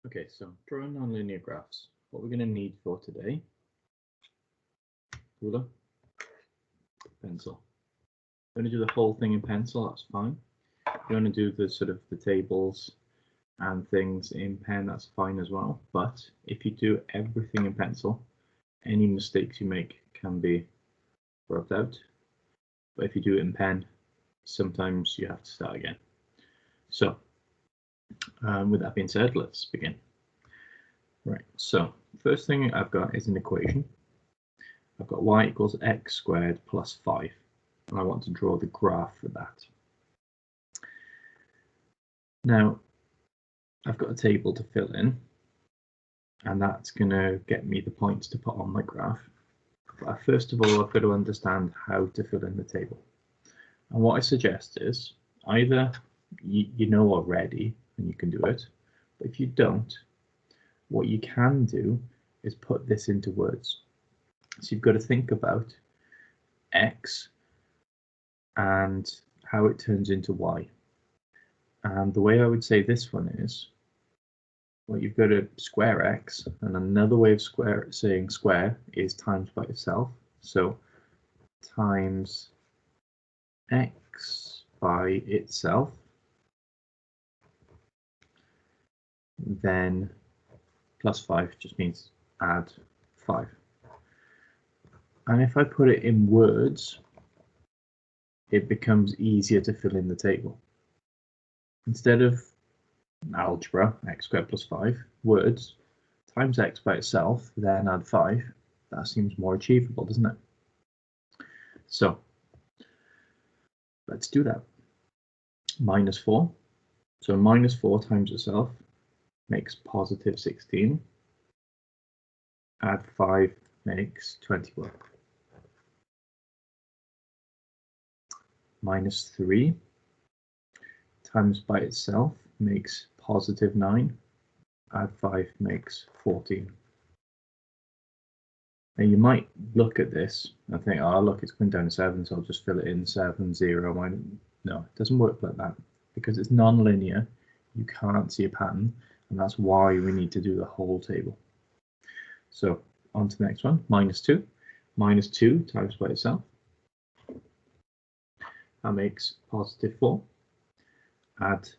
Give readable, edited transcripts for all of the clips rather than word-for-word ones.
Okay, so drawing nonlinear graphs. What we're going to need for today: ruler, pencil. If you want to do the whole thing in pencil, that's fine. If you want to do the sort of the tables and things in pen, that's fine as well. But if you do everything in pencil, any mistakes you make can be rubbed out. But if you do it in pen, sometimes you have to start again. So with that being said, let's begin. Right, so first thing I've got is an equation. I've got y equals x squared plus 5, and I want to draw the graph for that. Now, I've got a table to fill in, and that's going to get me the points to put on my graph. But first of all, I've got to understand how to fill in the table. And what I suggest is either you know already and you can do it, but if you don't, what you can do is put this into words. So you've got to think about x and how it turns into y. And the way I would say this one is, well, you've got to square x, and another way of saying square is times by itself. So times x by itself, then plus 5 just means add 5. And if I put it in words, it becomes easier to fill in the table. Instead of algebra, x squared plus 5, words, times x by itself, then add 5, that seems more achievable, doesn't it? So let's do that. Minus 4. So minus 4 times itself makes positive 16. Add 5 makes 21. Minus 3 times by itself makes positive 9. Add 5 makes 14. Now you might look at this and think, oh look, it's going down to 7, so I'll just fill it in 7, 0, 1. No, it doesn't work like that. Because it's non-linear, you can't see a pattern, and that's why we need to do the whole table. So on to the next one, minus 2. Minus 2 times by itself. That makes positive 4. Add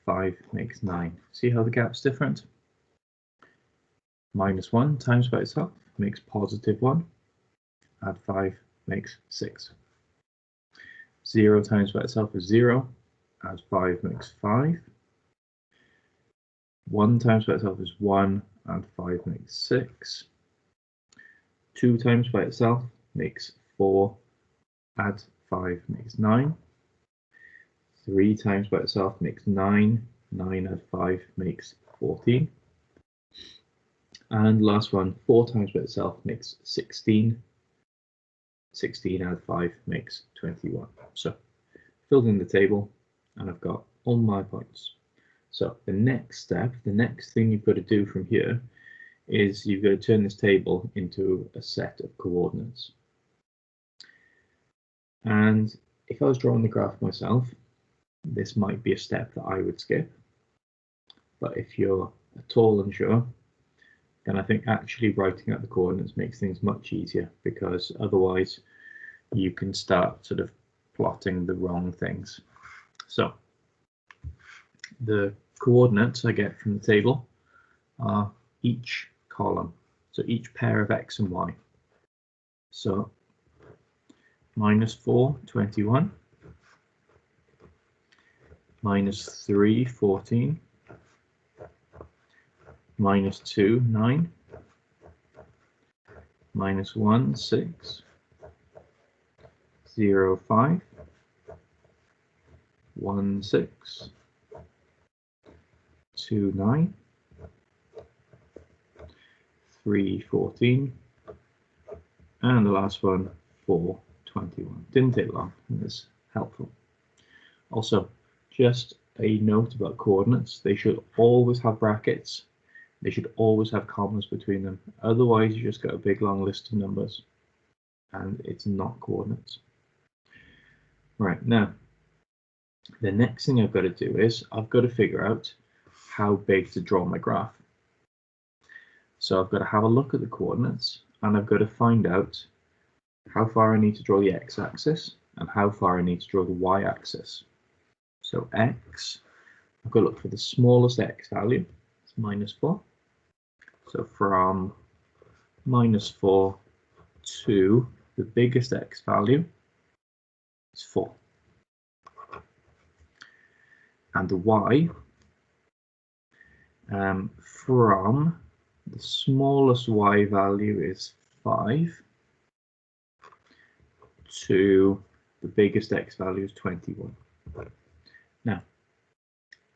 5 makes 9. See how the gap's different? Minus 1 times by itself makes positive 1. Add 5 makes 6. 0 times by itself is 0. Add 5 makes 5. 1 times by itself is 1. Add 5 makes 6. 2 times by itself makes 4. Add 5 makes 9. 3 times by itself makes 9. 9 add 5 makes 14. And last one, 4 times by itself makes 16. 16 add 5 makes 21. So filled in the table, and I've got all my points. So the next step, the next thing you've got to do from here is you've got to turn this table into a set of coordinates. And if I was drawing the graph myself, this might be a step that I would skip. But if you're at all unsure, then I think actually writing out the coordinates makes things much easier, because otherwise you can start sort of plotting the wrong things. So the coordinates I get from the table are each column, so each pair of x and y. So minus 4, 21. Minus 3, 14. Minus 2, 9. Minus 1, 6. 0, 5. 1, 6. 2, 9. 3, 14. And the last one, 4, 21. Didn't take long, and it's helpful. Also, just a note about coordinates, they should always have brackets. They should always have commas between them. Otherwise, you just get a big long list of numbers, and it's not coordinates. Right, now, the next thing I've got to do is I've got to figure out how big to draw my graph. So I've got to have a look at the coordinates, and I've got to find out how far I need to draw the x-axis and how far I need to draw the y-axis. So x, I've got to look for the smallest x value, it's -4. So from -4 to the biggest x value is 4. And the y, from the smallest y value is 5 to the biggest x value is 21. Now,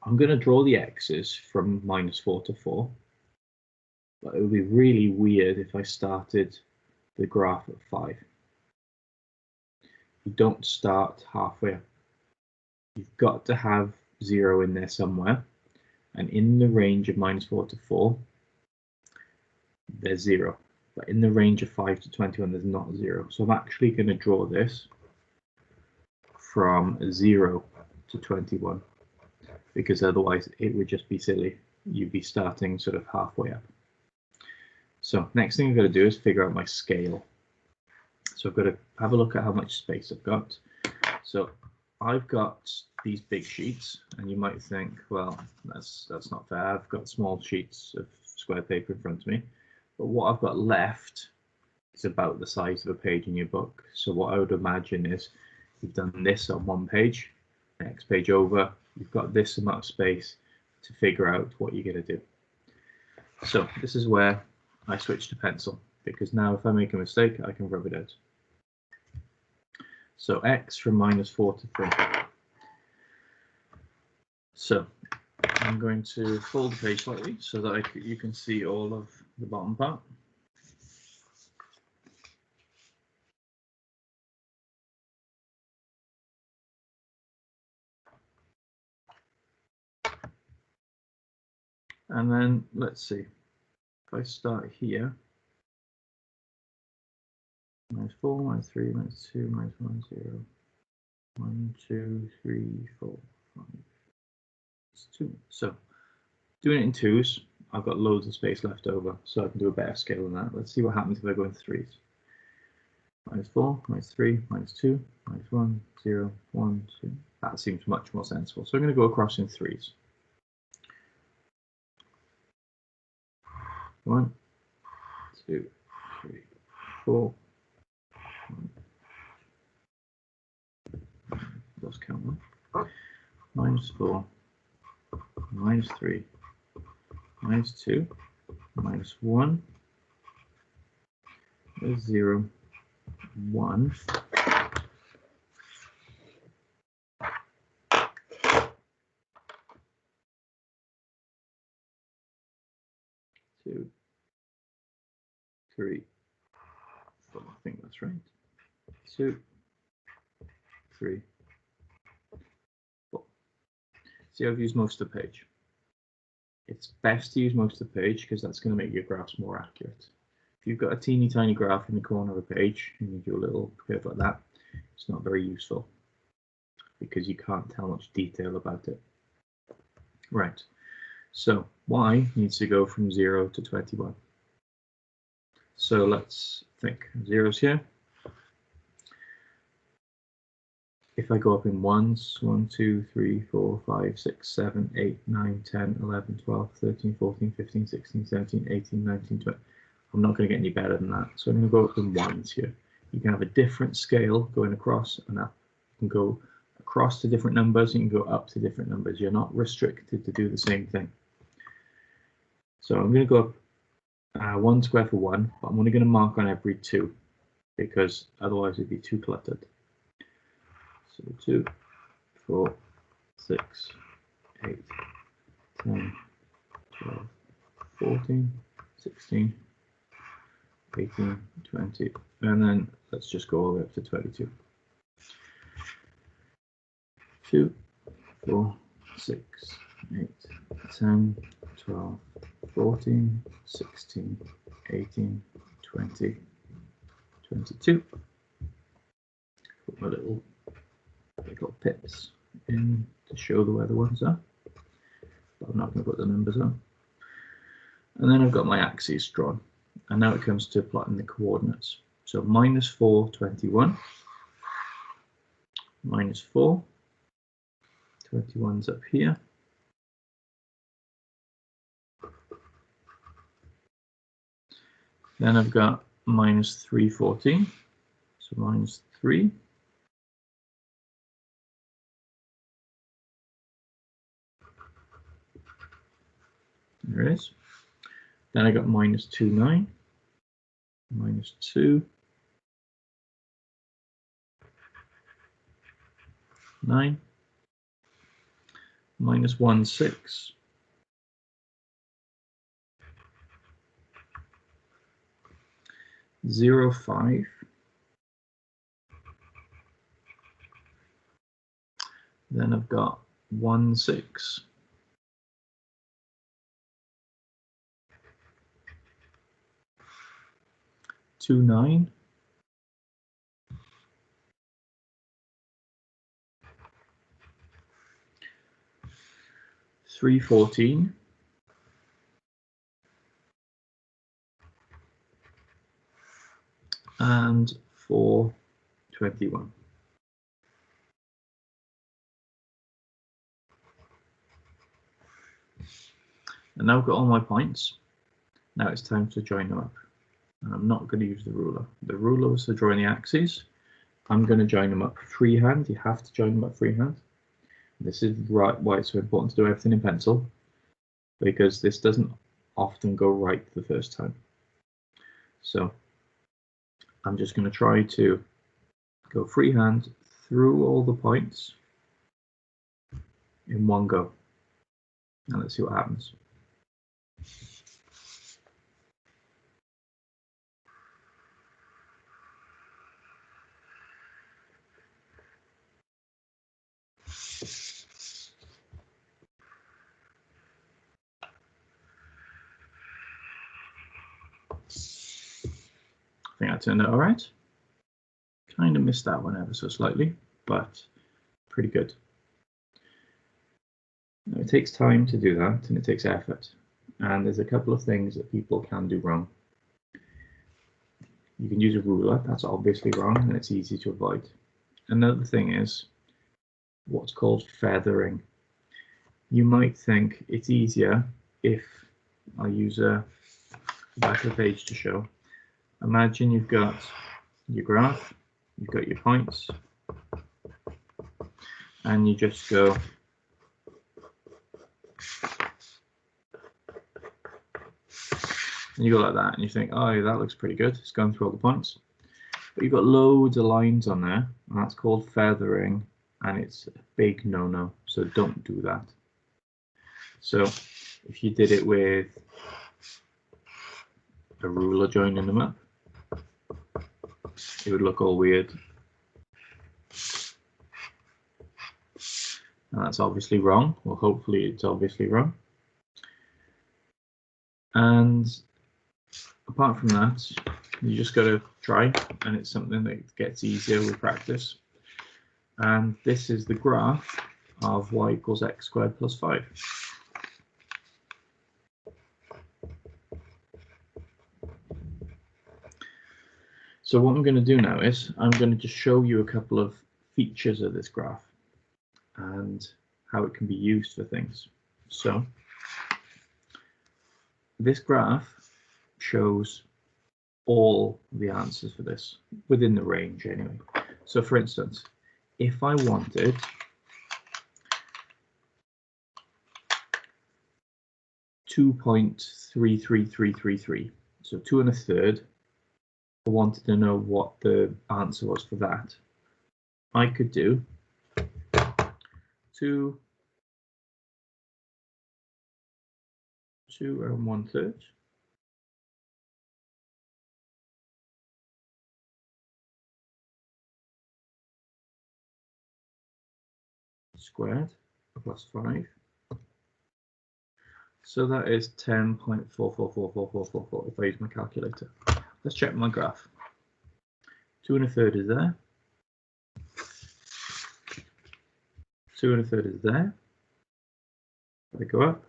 I'm going to draw the x's from -4 to 4, but it would be really weird if I started the graph at 5. You don't start halfway up. You've got to have 0 in there somewhere, and in the range of -4 to 4, there's 0. But in the range of 5 to 21, there's not 0. So I'm actually going to draw this from 0 to 21, because otherwise it would just be silly. You'd be starting sort of halfway up. So next thing I've got to do is figure out my scale. So I've got to have a look at how much space I've got. So I've got these big sheets, and you might think, well, that's not fair. I've got small sheets of square paper in front of me. But what I've got left is about the size of a page in your book. So what I would imagine is you've done this on one page, next page over, you've got this amount of space to figure out what you're going to do. So this is where I switch to pencil, because now if I make a mistake, I can rub it out. So x from -4 to 3. So I'm going to fold the page slightly so that you can see all of the bottom part. And then let's see, if I start here, -4, -3, -2, -1, 0, 1, 2, 3, 4, 5, 2. So doing it in 2s, I've got loads of space left over, so I can do a better scale than that. Let's see what happens if I go in 3s. -4, -3, -2, -1, 0, 1, 2. That seems much more sensible. So I'm going to go across in 3s. 1, 2, 3, 4. Lost count one. -4, -3, -2, -1, 0, 1. Two, 3, 4. I think that's right. 2, 3, 4. See, I've used most of the page. It's best to use most of the page because that's going to make your graphs more accurate. If you've got a teeny tiny graph in the corner of a page and you do a little curve like that, it's not very useful because you can't tell much detail about it. Right, so y needs to go from 0 to 21. So let's think. 0's here. If I go up in 1s, 1, 2, 3, 4, 5, 6, 7, 8, 9, 10, 11, 12, 13, 14, 15, 16, 17, 18, 19, 20. I'm not going to get any better than that. So I'm going to go up in 1s here. You can have a different scale going across and up. You can go across to different numbers, and you can go up to different numbers. You're not restricted to do the same thing. So I'm going to go up 1 square for 1, but I'm only going to mark on every 2 because otherwise it'd be too cluttered. So 2, 4, 6, 8, 10, 12, 14, 16, 18, 20, and then let's just go all the way up to 22. 2, 4, 6, 8, 10, 12, 14, 16, 18, 20, 22. Put my little pips in to show where the ones are, but I'm not going to put the numbers on. And then I've got my axes drawn. And now it comes to plotting the coordinates. So -4, 21. -4. 21's up here. Then I've got -3, 14. So -3. There it is. Then I got -2, 9. -2. 9. -1, 6. 0, 5. Then I've got 1, 6. 2, 9. 3, 14. And 4, 21. And now I've got all my points. Now it's time to join them up. And I'm not going to use the ruler. The ruler was to join the axes. I'm going to join them up freehand. You have to join them up freehand. This is right why it's so important to do everything in pencil, because this doesn't often go right the first time. So I'm just going to try to go freehand through all the points in one go. Now let's see what happens. I think I turned out all right. Kind of missed that one ever so slightly, but pretty good. Now, it takes time to do that, and it takes effort. And there's a couple of things that people can do wrong. You can use a ruler, that's obviously wrong, and it's easy to avoid. Another thing is what's called feathering. You might think it's easier if I use a back of the page to show. Imagine you've got your graph, you've got your points, and you just go and you go like that, and you think, oh, that looks pretty good. It's going through all the points. But you've got loads of lines on there, and that's called feathering, and it's a big no-no, so don't do that. So if you did it with a ruler joining them up, it would look all weird. And that's obviously wrong, or hopefully it's obviously wrong. And apart from that, you just got to try, and it's something that gets easier with practice. And this is the graph of y equals x squared plus 5. So what I'm going to do now is I'm going to just show you a couple of features of this graph and how it can be used for things. So this graph shows all the answers for this within the range anyway. So for instance, if I wanted .33333, so 2 1/3, I wanted to know what the answer was for that, I could do 2 1/3 squared plus 5. So that is 10.444444 if I use my calculator. Let's check my graph. 2 1/3 is there. 2 1/3 is there. If I go up,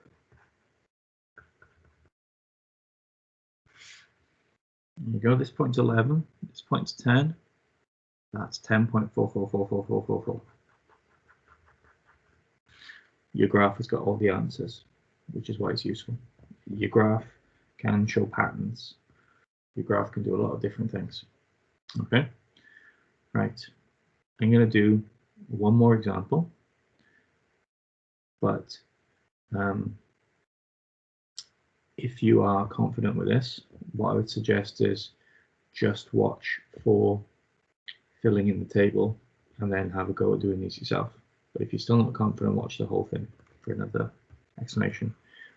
There you go, this point's 11, this point's 10. That's 10.44444444. Your graph has got all the answers, which is why it's useful. Your graph can show patterns. Your graph can do a lot of different things. Okay, right. I'm going to do one more example, but if you are confident with this, what I would suggest is just watch for filling in the table and then have a go at doing these yourself. But if you're still not confident, watch the whole thing for another explanation.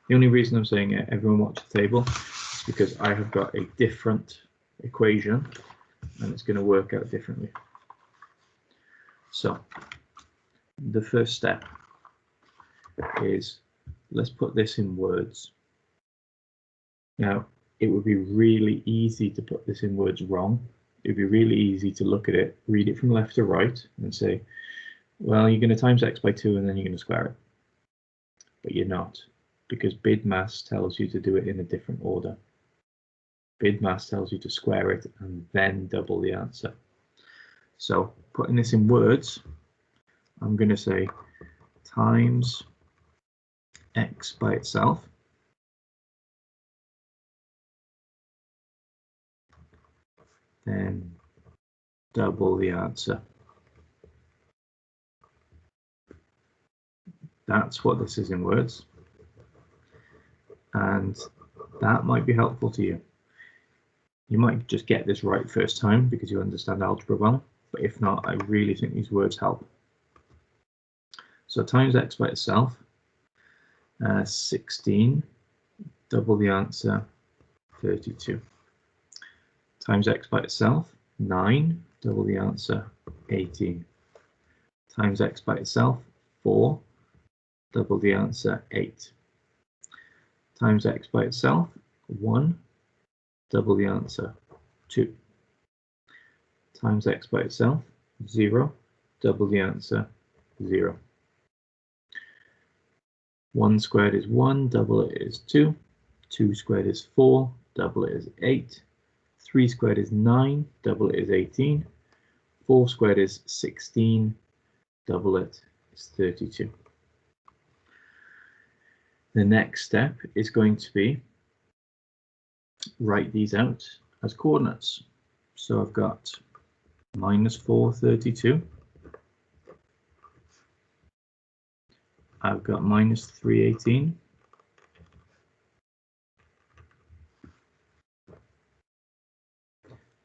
The only reason I'm saying it, everyone watch the table, is because I have got a different equation and it's going to work out differently. So the first step is, let's put this in words. Now, it would be really easy to put this in words wrong. It would be really easy to look at it, read it from left to right and say, well, you're going to times x by 2 and then you're going to square it. But you're not, because BIDMAS tells you to do it in a different order. BIDMAS tells you to square it and then double the answer. So putting this in words, I'm going to say times x by itself. Then double the answer. That's what this is in words. And that might be helpful to you. You might just get this right first time because you understand algebra well, but if not, I really think these words help. So times x by itself, 16, double the answer, 32. Times x by itself, 9, double the answer, 18. Times x by itself, 4, double the answer, 8. Times x by itself, 1, double the answer, 2. Times x by itself, 0, double the answer, 0. 1 squared is 1, double it is 2. 2 squared is 4, double it is 8. 3 squared is 9, double it is 18. 4 squared is 16, double it is 32. The next step is going to be write these out as coordinates. So I've got minus 432. I've got minus 318.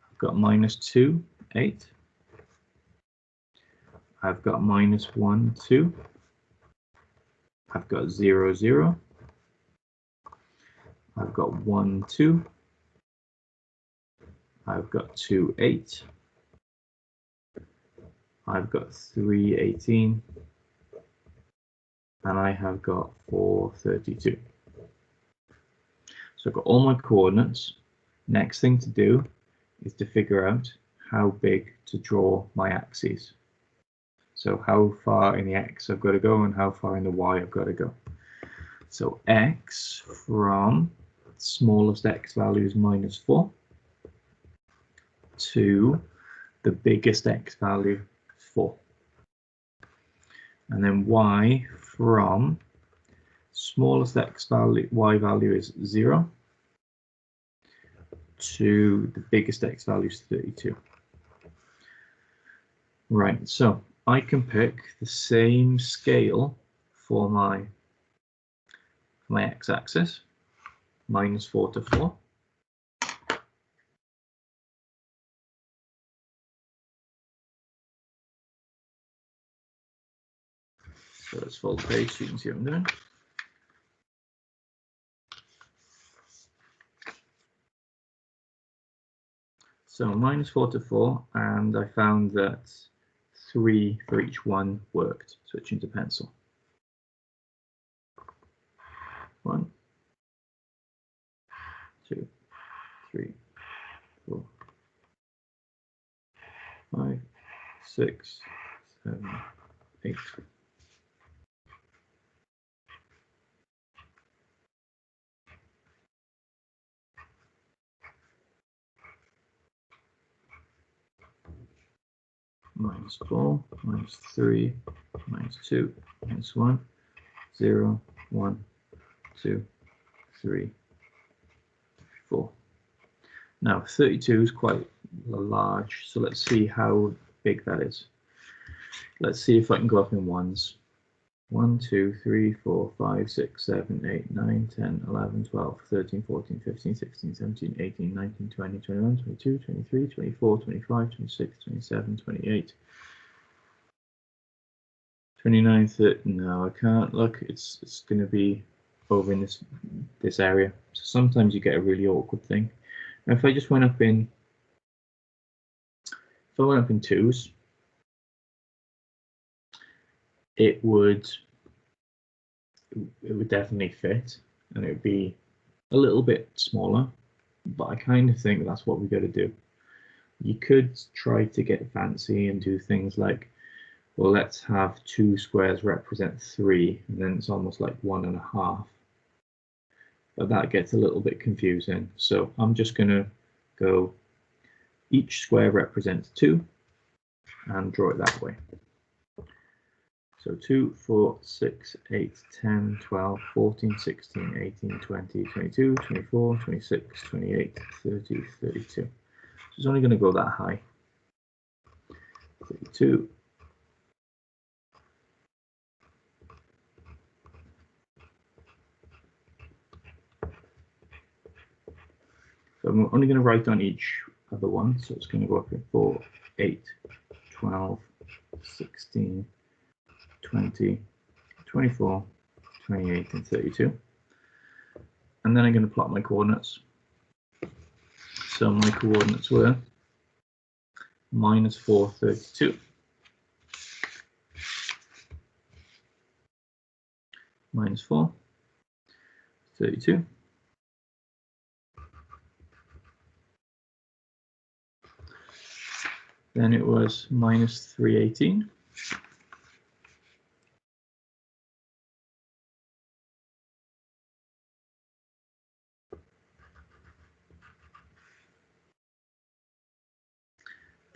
I've got minus 2, 8. I've got minus 1, 2. I've got 0, 0. I've got 1, 2. I've got 2, 8. I've got 3, 18. And I have got 4, 32. So I've got all my coordinates. Next thing to do is to figure out how big to draw my axes. So how far in the x I've got to go and how far in the y I've got to go. So x from smallest x value is minus 4 to the biggest x value is 4. And then y from smallest x value, y value is 0 to the biggest x value is 32. Right, so I can pick the same scale for my x-axis, minus 4 to 4. So let's fold the page so you can see what I'm doing. So minus 4 to 4, and I found that 3 for each one worked. Switching to pencil. 1, 2, 3, 4, 5, 6, 7, 8. minus 4, minus 3, minus 2, minus 1, 0, 1, 2, 3, 4. Now 32 is quite large, so let's see how big that is. Let's see if I can go up in ones. 1, 2, 3, 4, 5, 6, 7, 8, 9, 10, 11, 12, 13, 14, 15, 16, 17, 18, 19, 20, 21, 22, 23, 24, 25, 26, 27, 28, 29, 30. No, I can't. Look, it's going to be over in this area. So sometimes you get a really awkward thing. Now, if I just went up in, if I went up in twos, it would definitely fit, and it would be a little bit smaller, but I kind of think that's what we got to do. You could try to get fancy and do things like, well, let's have 2 squares represent 3, and then it's almost like 1.5. But that gets a little bit confusing. So I'm just going to go, each square represents 2, and draw it that way. So 2, 4, 6, 8, 10, 12, 14, 16, 18, 20, 22, 24, 26, 28, 30, 32. So it's only going to go that high. 32. So I'm only going to write on each other one. So it's going to go up in 4, 8, 12, 16, 20, 24, 28, and 32. And then I'm going to plot my coordinates. So my coordinates were minus 4, 32. Minus 4, 32. Then it was minus 318.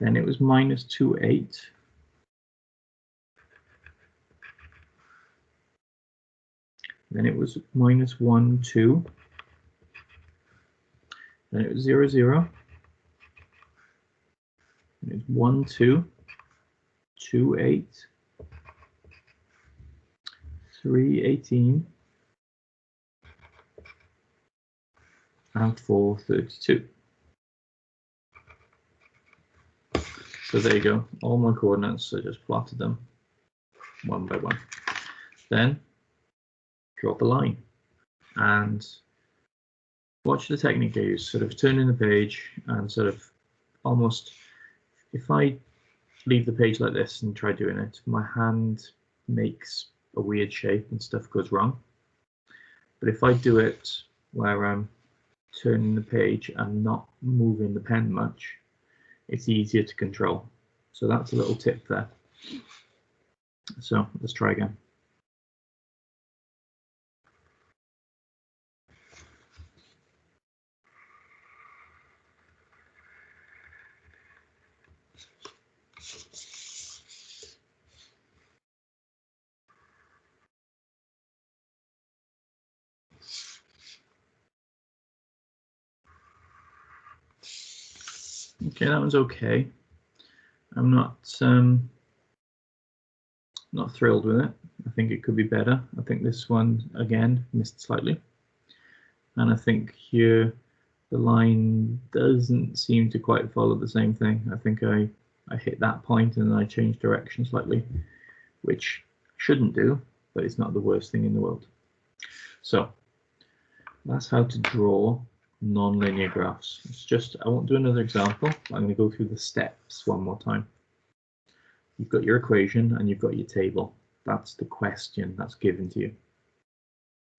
Then it was minus 28. Then it was minus 1, 2. Then it was 0, 0. And it was 1, 2, 2, 8, 3, 18, and 4, 32. So there you go. All my coordinates, I just plotted them one by one. Then draw the line and watch the technique I use, sort of turning the page and sort of almost, if I leave the page like this and try doing it, my hand makes a weird shape and stuff goes wrong. But if I do it where I'm turning the page and not moving the pen much, it's easier to control. So that's a little tip there. So let's try again. Okay, that one's okay. I'm not thrilled with it. I think it could be better. I think this one again missed slightly, and I think here the line doesn't seem to quite follow the same thing. I think I hit that point and then I changed direction slightly, which shouldn't do, but it's not the worst thing in the world. So that's how to draw non-linear graphs. It's just, I won't do another example. I'm going to go through the steps one more time. You've got your equation and you've got your table. That's the question that's given to you.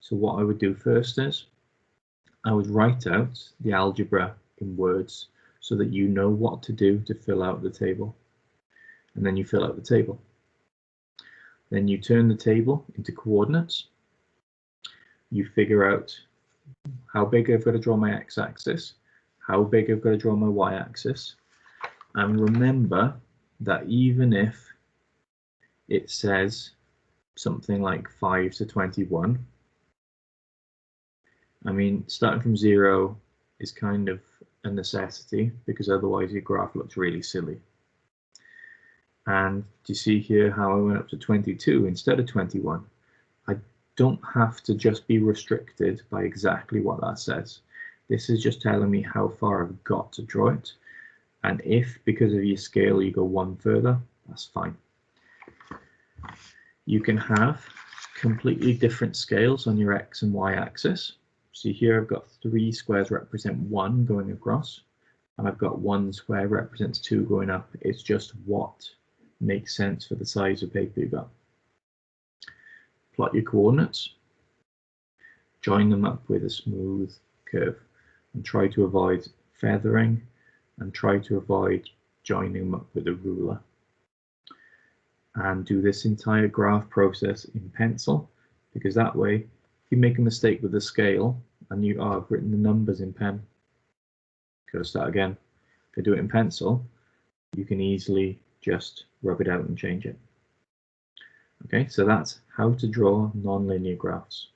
So what I would do first is I would write out the algebra in words so that you know what to do to fill out the table. And then you fill out the table. Then you turn the table into coordinates. You figure out how big I've got to draw my x-axis, how big I've got to draw my y-axis. And remember that even if it says something like 5 to 21, I mean, starting from 0 is kind of a necessity because otherwise your graph looks really silly. And do you see here how I went up to 22 instead of 21? I don't have to just be restricted by exactly what that says. This is just telling me how far I've got to draw it. And if, because of your scale, you go one further, that's fine. You can have completely different scales on your X and Y axis. See here, I've got 3 squares represent 1 going across, and I've got 1 square represents 2 going up. It's just what makes sense for the size of paper you've got. Plot your coordinates, join them up with a smooth curve, and try to avoid feathering, and try to avoid joining them up with a ruler. And do this entire graph process in pencil, because that way, if you make a mistake with the scale and you are written the numbers in pen, gotta start again. If you do it in pencil, you can easily just rub it out and change it. Okay, so that's how to draw non-linear graphs.